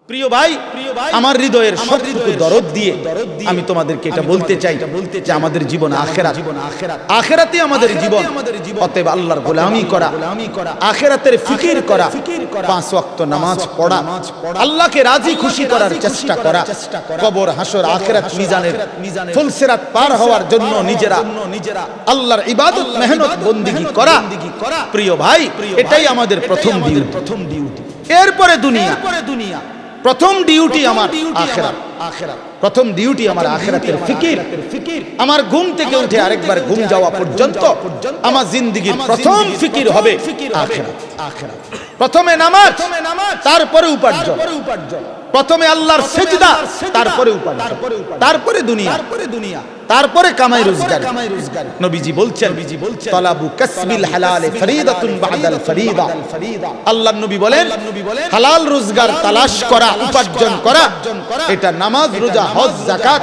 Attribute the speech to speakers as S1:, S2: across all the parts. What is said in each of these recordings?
S1: প্রিয় ভাই, আমার হৃদয়ের সবটুকু দরদ দিয়ে আমি তোমাদেরকে এটা বলতে চাই যে আমাদের জীবন আখিরাত, আখিরাতে আমাদের জীবন। অতএব আল্লাহর গোলামি করা, আখিরাতের ফিকির করা, 5 ওয়াক্ত নামাজ পড়া, আল্লাহকে রাজি খুশি করার চেষ্টা করা, কবর হাসর আখিরাত মিজানের ফুলসিরাত পার হওয়ার জন্য নিজেরা আল্লাহর ইবাদত মেহনত বন্দেগী করা। প্রিয় ভাই, এটাই আমাদের প্রথম ডিউটি। এরপরে দুনিয়া। প্রথম ডিউটি আমার আখিরাত। প্রথম ডিউটি আমার আখিরাতের ফিকির। আমার ঘুম থেকে উঠে আরেকবার ঘুম যাওয়া পর্যন্ত আমার জিন্দেগীর প্রথম ফিকির হবে আখিরাত। প্রথমে নামাজ, তারপরে উপার্জন। প্রথমে আল্লাহর সিজদা, তারপরে উপার্জন, তারপরে দুনিয়া, তারপরে কামাই রোজগার। নবীজি বলছেন তালাবু কাসবিল হালাল ফরিদাতুন বাদাল ফরিদা। আল্লাহর নবী বলেন হালাল রোজগার তালাশ করা, উপার্জন করা, এটা নামাজ, রোজা, হজ, যাকাত,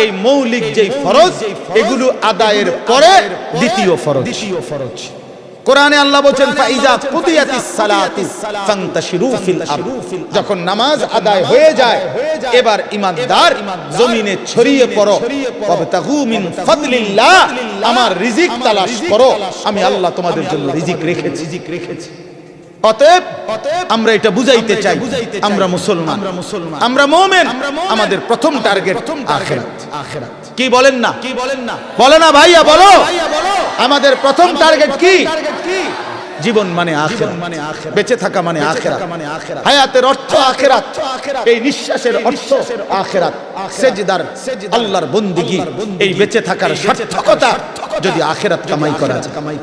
S1: এই মৌলিক যেই ফরজ, এগুলো আদায়ের পরে দ্বিতীয় ফরজ। কোরআনে আল্লাহ বলেন ফাইজা কুদিয়াতিস সালাতু ফান্তাশিরু ফিল আরদ। যখন নামাজ আদায় হয়ে যায়, এবার ঈমানদার জমিনে ছড়িয়ে পড়ো, ওয়াবতাগু মিন ফাদলিল্লাহ, আমার রিজিক তালাশ করো, আমি আল্লাহ তোমাদের জন্য রিজিক রেখেছি। অতএব আমরা এটা বুঝাইতে চাই, আমরা মুসলমান, আমরা মুমিন, আমাদের প্রথম টার্গেট আখিরাত। কি বলেন না? বলো না ভাইয়া, বলো। আমাদের প্রথম টার্গেট কি? জীবন মানে আখিরাত, বেঁচে থাকা মানে আখিরাত, হায়াতের অর্থ আখিরাত, এই নিঃশ্বাসের অর্থ আখিরাত, সেজদার আল্লাহর বন্দেগী, এই বেঁচে থাকার সার্থকতা যদি আখিরাত কামাই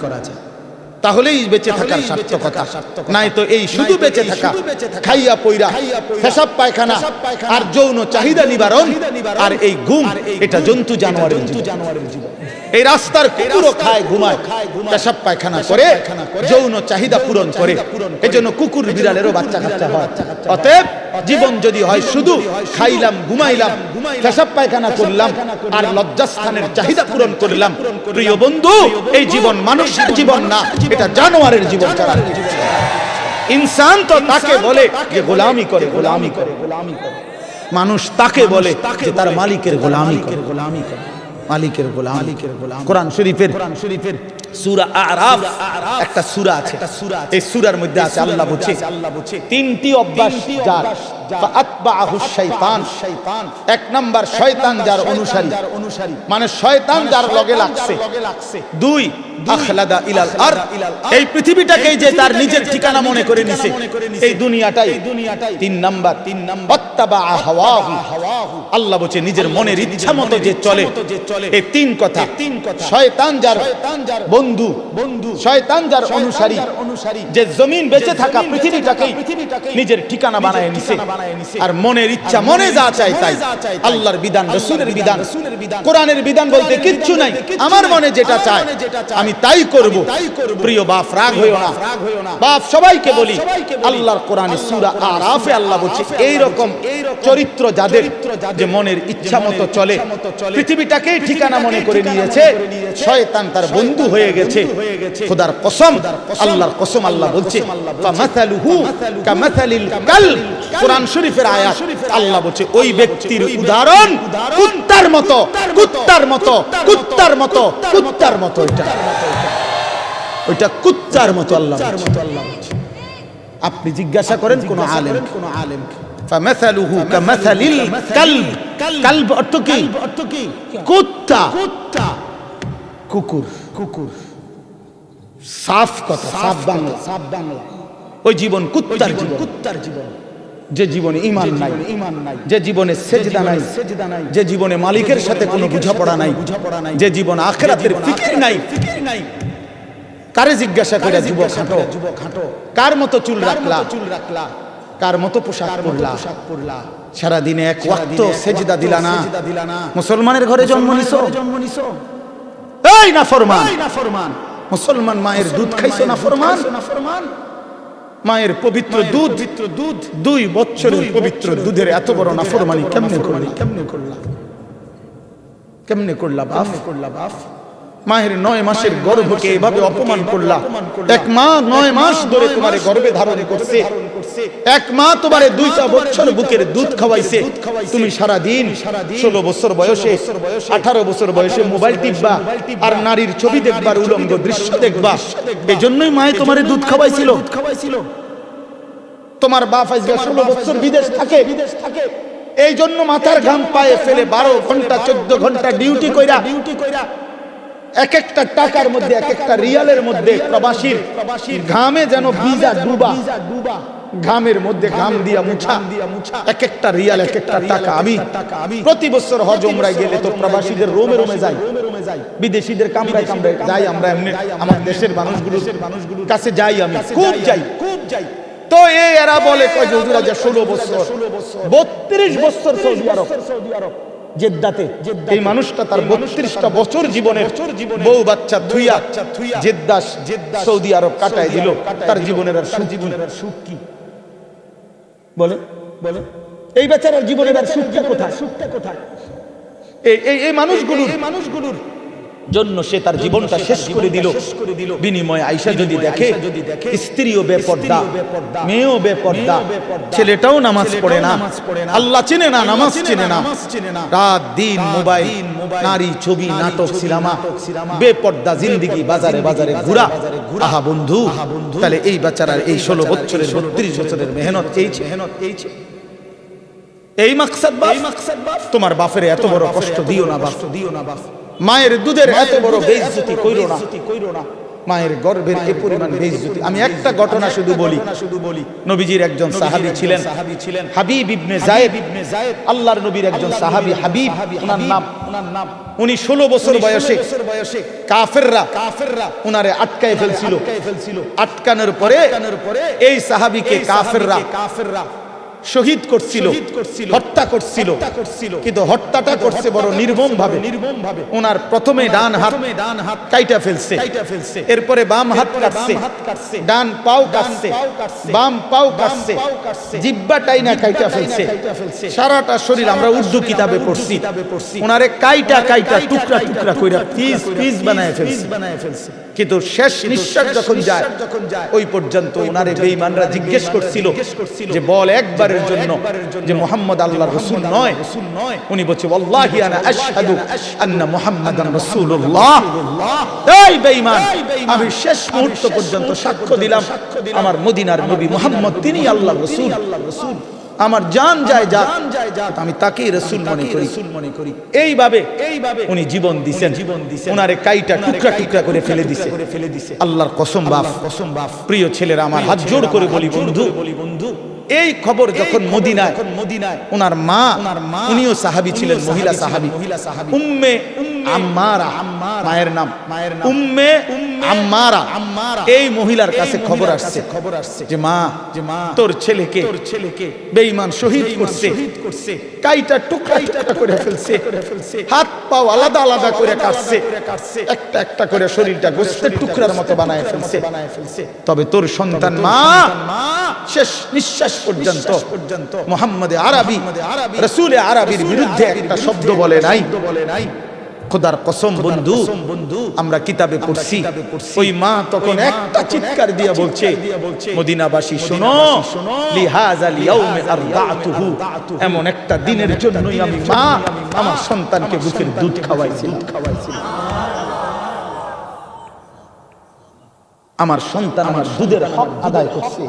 S1: করা যায়, তাহলেই বেঁচে থাকার সার্থকতা। নাই তো এই শুধু বেঁচে থাকা, খাইয়া পয়রা, পেশাব পায়খানা আর যৌন চাহিদা নিবারণ, আর এই ঘুম, এটা জন্তু জানোয়ারের জীবন। এই রাস্তার কুকুরও খায়, ঘুমায়, পেশাব পায়খানা করে, যৌন চাহিদা পূরণ করে। এজন্য কুকুর বিড়ালেরও বাচ্চা কাচ্চা হয়। অতএব জীবন যদি হয় শুধু খাইলাম, ঘুমাইলাম, পেশাব পায়খানা করলাম আর লজ্জাস্থানের চাহিদা পূরণ করলাম, প্রিয় বন্ধু, এই জীবন মানুষের জীবন না, এটা জানোয়ারের জীবন। ইনসান তো তাকে বলে যে গোলামি করে। মানুষ তাকে বলে যে তার মালিকের গোলামি করে। কোরআন শরীফের সূরা আরাফ একটা সূরা আছে, এই সূরার মধ্যে আছে আল্লাহ বলছে 3টি অভ্যাস যার, ফাআতবাহু শাইতান। 1 নাম্বার, শয়তান যার অনুসারী, মানে শয়তান যার লগে লাগছে। 2, আখলাদা ইলাল আরদ, এই পৃথিবীটাকেই যে তার নিজের ঠিকানা মনে করে নিছে, এই দুনিয়াটাই। 3 নাম্বার, ওয়াত্তাবা হাওয়াহু, আল্লাহ বলছে নিজের মনের ইচ্ছা মতো যে চলে। এই 3 কথা। শয়তান যার বন্ধু, শয়তান যার অনুসারী, যে জমিন বেঁচে থাকা পৃথিবীটাকেই নিজের ঠিকানা বানায় নিছে, আর মনের ইচ্ছা, মনে যা চায় তাই। আল্লাহর বিধান, রাসূলের বিধান, কোরআনের বিধান বলতে কিচ্ছু নাই। আমার মনে যেটা চায় আমি তাই করব। প্রিয় বাপ, রাগ হইও না। বাপ সবাইকে বলি, আল্লাহর কোরআনে সূরা আরাফে আল্লাহ বলছে এই রকম চরিত্র যাদের, যে মনের ইচ্ছা মতো চলে, পৃথিবীটাকেই ঠিকানা মনে করে নিয়েছে, শয়তান তার বন্ধু হয়ে গেছে। খোদার কসম, আল্লাহর কসম, আল্লাহ বলছে ফামাসালুহু কামাসালিল কালব। কোরআন শরীফের আয়াত, আল্লাহ বলছে ওই ব্যক্তির উদাহরণ কুত্তার মতো, কুত্তার মতো, কুত্তার মতো, কুত্তার মতো। ওইটা কুত্তার মতো আল্লাহ বলছে। আপনি জিজ্ঞাসা করেন কোন আলেম, ফামাসালুহু কামাসালিল কালব। কালব অর্থ কি? কুত্তা, কুকুর। সাফ কথা, সাফ বাংলা। ওই জীবন কুত্তার জীবন, যে জীবনে ঈমান নাই, যে জীবনে সেজদা নাই, যে জীবনে মালিকের সাথে কোনো বোঝাপড়া নাই, যে জীবন আখিরাতের ফিকির নাই। কারে জিজ্ঞাসা করে যুবক হাঁটো, কার মতো চুল রাখলা, কার মতো পোশাক পরলা, সারা দিনে 1 ওয়াক্ত সেজদা দিলা না, মুসলমানের ঘরে জন্ম নিছো। এই নাফরমান, মুসলমান মায়ের দুধ খাইছো নাফরমান। মায়ের পবিত্র দুধ, 2 বছরের পবিত্র দুধের এত বড় নাফরমানি কেমনে করলা বাপ? মায়ের 9 মাসের গর্ভকে এভাবে অপমান করলা। এক মা 9 মাস ধরে তোমারে গর্ভে ধারণ করছে, এক মা তোমারে 2টা বছর বুকের দুধ খাওয়াইছে। তুমি সারা দিন 16 বছর বয়সে 18 বছর বয়সে মোবাইল টিপবা আর নারীর ছবি দেখবা, উলঙ্গ দৃশ্য দেখবা। এজন্যই মায়ে তোমারে দুধ খাওয়াইছিল। তোমার বাপ আজ 16 বছর বিদেশ থাকে, এই জন্য মাথার ঘাম পায়ে ফেলে 12 ঘন্টা 14 ঘন্টা ডিউটি কইরা এক একটা টাকার মধ্যে, এক একটা রিয়ালের মধ্যে প্রবাসীর ঘামে যেন ভিজা ডুবা, ঘামের মধ্যে ঘাম দিয়া মুছা, এক একটা রিয়াল এক একটা টাকা। আমি প্রতি বছর হজ উমরায় গেলে তো প্রবাসীদের রোমে রোমে যাই, বিদেশিদের কামরায় কামরায় যাই। আমরা এমনি আমার দেশের মানুষগুলোর কাছে যাই, আমি খুব যাই। তো এরা বলে কয় যে হুজুর আজ 16 বছর 32 বছর সৌদি আরব জেদ্দাতে, এই মানুষটা তার 32টা বছর জীবনের বউ বাচ্চা থুইয়া জেদ্দা সৌদি আরব কাটায় দিল। তার জীবনের আর সুখ কি বলে? এই বেচারার জীবনের আর সুখটা কোথায়? এই মানুষগুলোর জন্য সে তার জীবনটা শেষ করে দিল। বিনিময়ে আয়েশা যদি দেখে স্ত্রীও বেপর্দা, মেয়েও বেপর্দা, ছেলেটাও নামাজ পড়ে না, আল্লাহ চেনে না, নামাজ চেনে না, রাত দিন মোবাইল, নারী, ছবি, নাটক, সিনেমা, বেপর্দা জিন্দেগি, বাজারে বাজারে ঘোরা। আহা বন্ধু, তাহলে এই বেচারার এই 16 বছরের 32 বছরের মেহনত এই মাকসাদ বাপ। তোমার বাপের এত বড় কষ্ট দিও না বাপ। মায়ের দুধের এত বড় বেইজ্জতি কইরো না। মায়ের গর্ভের এই পরিমাণ বেইজ্জতি। আমি একটা ঘটনা শুধু বলি। নবীজির একজন সাহাবী ছিলেন হাবিব ইবনে যায়েদ। আল্লাহর নবীর একজন সাহাবী হাবিব, ওনার নাম। উনি 16 বছর বয়সে কাফেররা উনারে আটকায় ফেলছিল। আটকানোর পরে এই সাহাবীকে কাফেররা শহীদ করছিল, হত্যা করছিল। কিন্তু হত্যাটা করছে বড় নির্মম ভাবে। ওনার প্রথমে ডান হাত কাইটা ফেলছে, এরপরে বাম হাত কাটছে, ডান পাও কাটছে, বাম পাও কাটছে, জিহ্বা টাইনা কাইটা ফেলছে, সারাটা শরীর। আমরা উর্দু কিতাবে পড়ছি, ওনারে কাইটা টুকরা টুকরা কইরা পিস বানায় ফেলছে। কিন্তু শেষ নিঃশ্বাস যখন যায় ওই পর্যন্ত ওনারে বেঈমানরা জিজ্ঞেস করছিল যে বল একবারের জন্য যে মুহাম্মদ আল্লাহর রাসূল নয়। উনি বলছে ওয়াল্লাহি আনা আশহাদু আন্না মুহাম্মাদান রাসূলুল্লাহ। এই বেঈমান, আমি শেষ মুহূর্ত পর্যন্ত সাক্ষ্য দিলাম আমার মদিনার নবী মুহাম্মদ তিনি আল্লাহর রাসূল। আমার জান যায় আমি তাকেই রাসূল মনে করি। এইভাবে উনি জীবন দিয়েছেন। ওনারে কাইটা টুকরা টুকরা করে ফেলে দিয়েছে। আল্লাহর কসম বাপ, প্রিয় ছেলেরা, আমার হাত জোড় করে বলি বন্ধু, এই খবর যখন মদিনায় ওনার মা, উনিও সাহাবী ছিলেন, মহিলা সাহাবী, উম্মে আম্মারা, মায়ের নাম উম্মে আম্মারা। এই মহিলার কাছে খবর আসছে যে মা, তোর ছেলেকে বেঈমান শহীদ করছে, কাইটা টুকরা টুকরা করে ফেলছে, হাত পাও আলাদা আলাদা করে কাটছে, একটা একটা করে শরীরটা গোশতের টুকরার মতো বানায় ফেলছে। তবে তোর সন্তান মা শেষ নিঃশ্বাস পর্যন্ত মুহাম্মদ আরবি, রাসূল আরবির বিরুদ্ধে একটা শব্দ বলে নাই। খোদার কসম বন্ধু, আমরা কিতাবে পড়ছি, ওই মা তখন একটা চিৎকার দিয়ে বলছে, মদিনাবাসী শোনো, লিহাযাল ইয়াউমি আরদাতুহু, এমন একটা দিনের জন্যই আমি মা আমার সন্তানকে বুকের দুধ খাওয়াইছি। আমার সন্তান আমার দুধের হক আদায় করছে,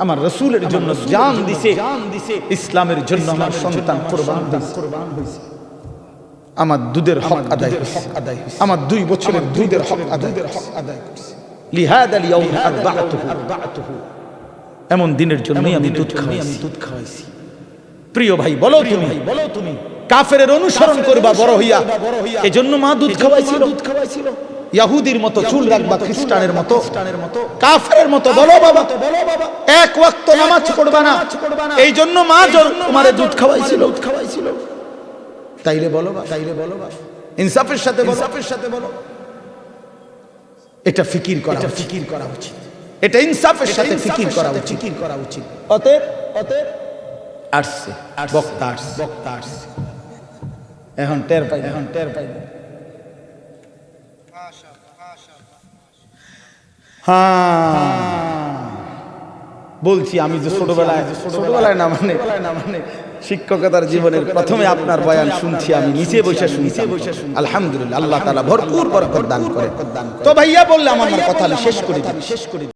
S1: আমার রাসূলের জন্য জান দিছে, ইসলামের জন্য আমার সন্তান কুরবান হয়েছে। আমার দুধের হক আদায় হয়েছে, আমার 2 বছরের দুধের হক আদায় করছে। লিহাযাল ইয়াউমি আরদাতুহু, এমন দিনের জন্যই আমি দুধ খাওয়াইছি। প্রিয় ভাই, বলো তুমি কাফেরের অনুসরণ করবা বড় হইয়া, এজন্য মা দুধ খাওয়াইছিল? ইহুদির মতো চুল রাখবা, খ্রিস্টানের মতো, কাফেরের মতো? বলো বাবা, এক ওয়াক্ত নামাজ পড়বা না, এই জন্য মা তোমারে দুধ খাওয়াইছিল? তাইলে বলো বা ইনসাফের সাথে বলো। এটা ফিকির করা উচিত, এটা ইনসাফের সাথে ফিকির করা উচিত। অতএব আসছে বক্তা আসছে, এখন টের পাই। হ্যাঁ বলছি, আমি যে ছোটবেলায় না মানে শিক্ষকতার জীবনের প্রথমে আপনার বয়ান শুনছি, আমি নিচে বসে শুনছি। আলহামদুলিল্লাহ, আল্লাহ তাআলা ভরপুর বরকত দান করে। তো ভাইয়া বললাম আমার কথা আমি শেষ করে দিই।